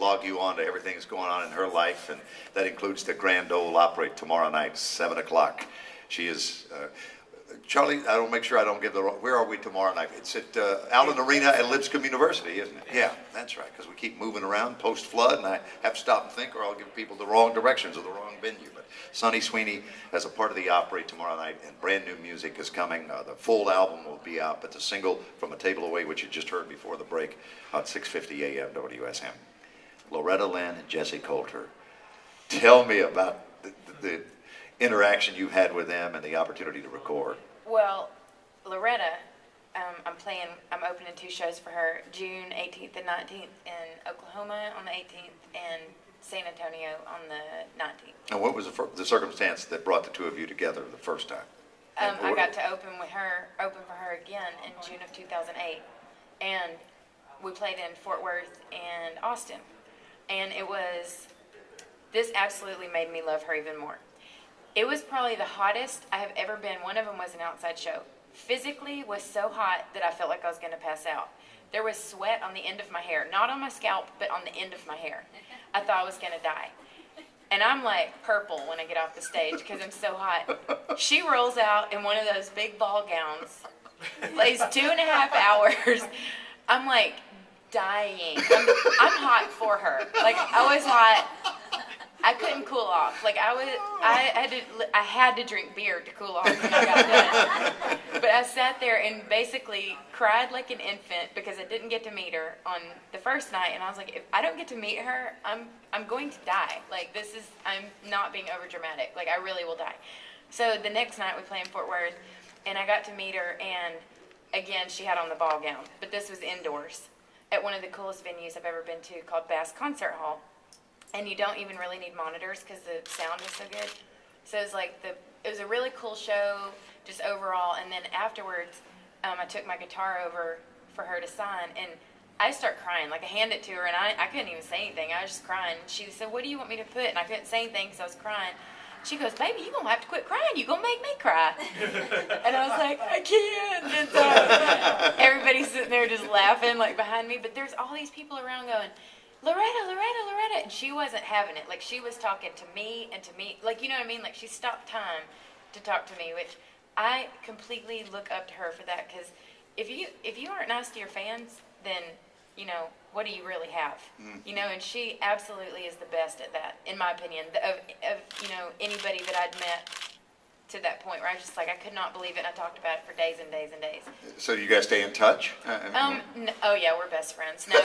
log you on to everything that's going on in her life, and that includes the Grand Ole Opry tomorrow night, 7 o'clock. She is, Charlie, I don't make sure I don't give the wrong, where are we tomorrow night? It's at Allen Arena at Lipscomb University, isn't it? Yeah, that's right, because we keep moving around post-flood, and I have to stop and think, or I'll give people the wrong directions or the wrong venue. But Sonny Sweeney as a part of the Opry tomorrow night, and brand new music is coming. The full album will be out, but the single From a Table Away, which you just heard before the break, on 6:50 a.m. WSM. Loretta Lynn and Jesse Coulter, tell me about the interaction you've had with them and the opportunity to record. Well, Loretta, I'm opening 2 shows for her, June 18th and 19th in Oklahoma on the 18th and San Antonio on the 19th. And what was the circumstance that brought the 2 of you together the first time? I got to open for her again in June of 2008, and we played in Fort Worth and Austin, and this absolutely made me love her even more. It was probably the hottest I have ever been. One of them was an outside show. Physically was so hot that I felt like I was going to pass out. There was sweat on the end of my hair, not on my scalp, but on the end of my hair. I thought I was going to die. And I'm like purple when I get off the stage because I'm so hot. She rolls out in one of those big ball gowns, plays 2.5 hours. I'm like dying. I'm hot for her. Like, I was hot. I couldn't cool off. Like, I had to drink beer to cool off when I got done. But I sat there and basically cried like an infant because I didn't get to meet her on the first night. And I was like, if I don't get to meet her, I'm going to die. Like, I'm not being over dramatic. Like, I really will die. So the next night we play in Fort Worth, and I got to meet her, and again, she had on the ball gown. But this was indoors at one of the coolest venues I've ever been to called Bass Concert Hall. And you don't even really need monitors because the sound is so good. So it was a really cool show, just overall. And then afterwards, I took my guitar over for her to sign, and I start crying. Like, I hand it to her, and I couldn't even say anything. I was just crying. She said, "What do you want me to put?" And I couldn't say anything because I was crying. She goes, "Baby, you're going to have to quit crying. You're going to make me cry." And I was like, "I can't." And so everybody's sitting there just laughing, like, behind me. But there's all these people around going, "Loretta, Loretta, Loretta," and she wasn't having it. Like, she was talking to me and to me, like, you know what I mean? Like, she stopped time to talk to me, which I completely look up to her for that, because if you aren't nice to your fans, then, you know, what do you really have? You know, and she absolutely is the best at that, in my opinion, of you know, anybody that I'd met to that point where I was just like, I could not believe it, and I talked about it for days and days and days. So you guys stay in touch? No, oh yeah, we're best friends. No,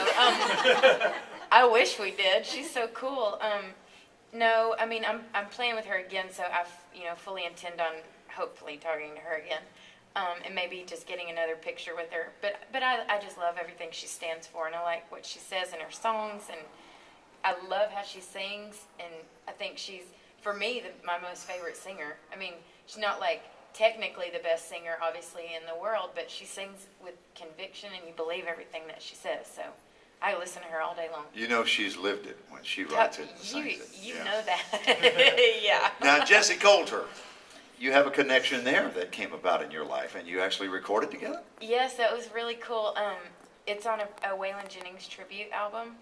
I wish we did. She's so cool. No, I mean, I'm playing with her again, so I, you know, fully intend on hopefully talking to her again, and maybe just getting another picture with her. But I just love everything she stands for, and I like what she says in her songs, and I love how she sings, and I think she's, for me, my most favorite singer. I mean, she's not like technically the best singer, obviously, in the world, but she sings with conviction, and you believe everything that she says. So I listen to her all day long. You know she's lived it when she writes it and sings it. You know that. Yeah. Now, Jesse Coulter, you have a connection there that came about in your life, and you actually recorded together? Yes, that was really cool. It's on a Waylon Jennings tribute album,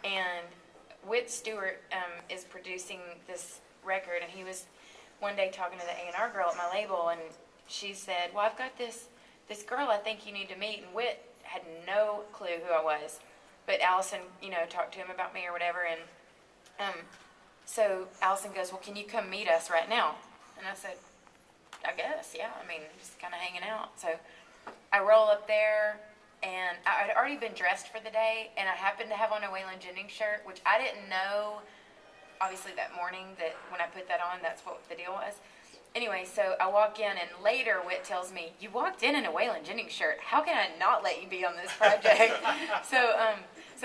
and Whit Stewart is producing this record, and he was one day talking to the A&R girl at my label, and she said, "Well, I've got this girl I think you need to meet," and Whit had no clue who I was, but Allison, you know, talked to him about me or whatever, and so Allison goes, "Well, can you come meet us right now?" And I said, "I guess, yeah, I mean, just kind of hanging out." So I roll up there, and I had already been dressed for the day, and I happened to have on a Waylon Jennings shirt, which I didn't know, obviously, that morning, that when I put that on, that's what the deal was. Anyway, so I walk in, and later Whit tells me, "You walked in a Waylon Jennings shirt. How can I not let you be on this project?" So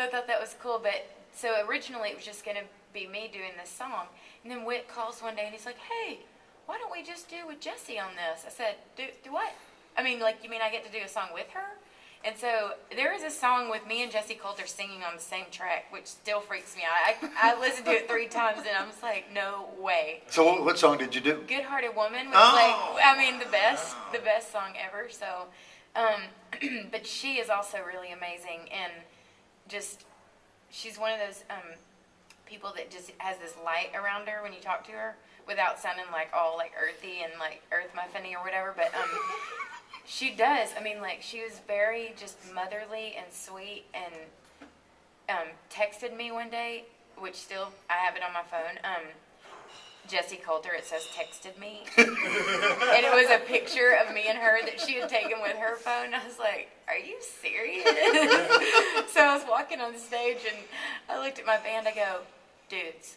I thought that was cool. But so originally it was just going to be me doing this song, and then Whit calls one day, and he's like, "Hey, why don't we just do with Jessie on this?" I said, do what? I mean, like, you mean I get to do a song with her? And so there is a song with me and Jesse Coulter singing on the same track, which still freaks me out. I listened to it 3 times, and I'm just like, no way. So what song did you do? Good Hearted Woman was like, I mean, the best song ever. So, but she is also really amazing, and just she's one of those people that just has this light around her when you talk to her, without sounding like all like earthy and like earth muffiny or whatever. But she does. I mean, like, she was very just motherly and sweet, and texted me one day, which still I have it on my phone. Jesse Coulter, it says texted me. And it was a picture of me and her that she had taken with her phone. I was like, are you serious? So I was walking on stage and I looked at my band. I go, dudes,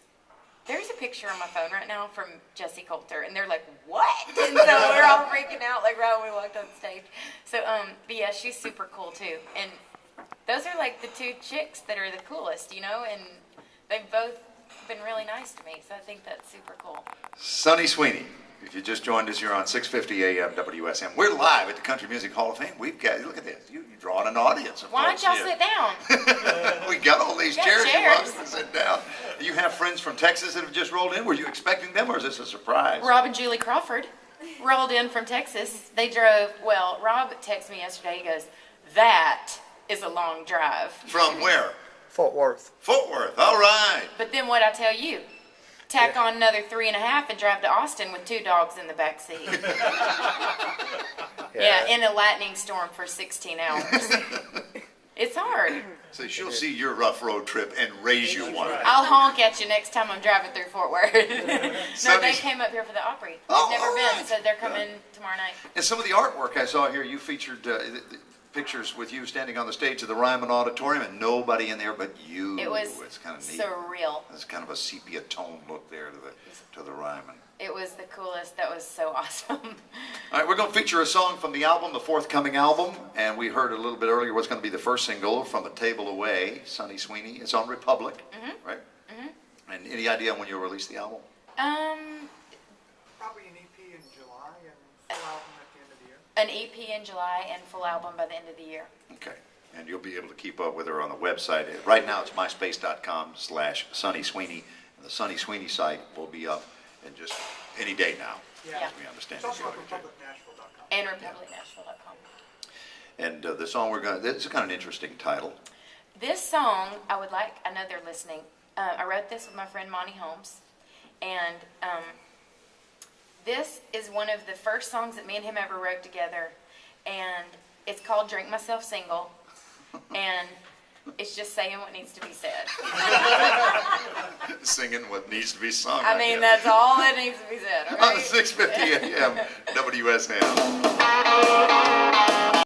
there's a picture on my phone right now from Jesse Coulter. And they're like, what? And so we're all freaking out like right when we walked on stage. So, but yeah, she's super cool too. And those are like the two chicks that are the coolest, you know, and they've both been really nice to me, so I think that's super cool. Sunny Sweeney, if you just joined us, you're on 650 AM WSM. We're live at the Country Music Hall of Fame. We've got, look at this, you're drawing an audience. Why don't y'all sit down? We got all these chairs. You chairs. want us to sit down. You have friends from Texas that have just rolled in. Were you expecting them, or is this a surprise? Rob and Julie Crawford rolled in from Texas. They drove, well, Rob texted me yesterday. He goes, that is a long drive. From where? Fort Worth. Fort Worth, all right. But then what'd I tell you? Tack on another 3.5 and drive to Austin with 2 dogs in the back seat. Yeah, in a lightning storm for 16 hours. It's hard. So she'll see your rough road trip and raise you one. I'll honk at you next time I'm driving through Fort Worth. No, they came up here for the Opry. They've Oh, never all been, right. so they're coming tomorrow night. And some of the artwork I saw here, you featured pictures with you standing on the stage of the Ryman Auditorium, and nobody in there but you. It was It's kind of neat. surreal. It's kind of a sepia tone look there to the Ryman. It was the coolest. That was so awesome. All right, we're going to feature a song from the album, the forthcoming album, and we heard a little bit earlier what's going to be the first single, From a Table Away, Sunny Sweeney. It's on Republic, right? Mm-hmm. And any idea when you'll release the album? Probably an EP in July and full album at the end of the year. An EP in July and full album by the end of the year. Okay, and you'll be able to keep up with her on the website. Right now it's myspace.com/Sunny Sweeney, and the Sunny Sweeney site will be up in just any day now, Yeah. as we understand It's also it. on republicnashville.com. And republicnashville.com. And the song we're going to, it's kind of an interesting title. This song, I know they're listening. I wrote this with my friend Monty Holmes. And this is one of the first songs that me and him ever wrote together. And it's called Drink Myself Single. And it's just saying what needs to be said. Singing what needs to be sung. I mean, guess. that's all that needs to be said. On Okay? 650 AM WSM.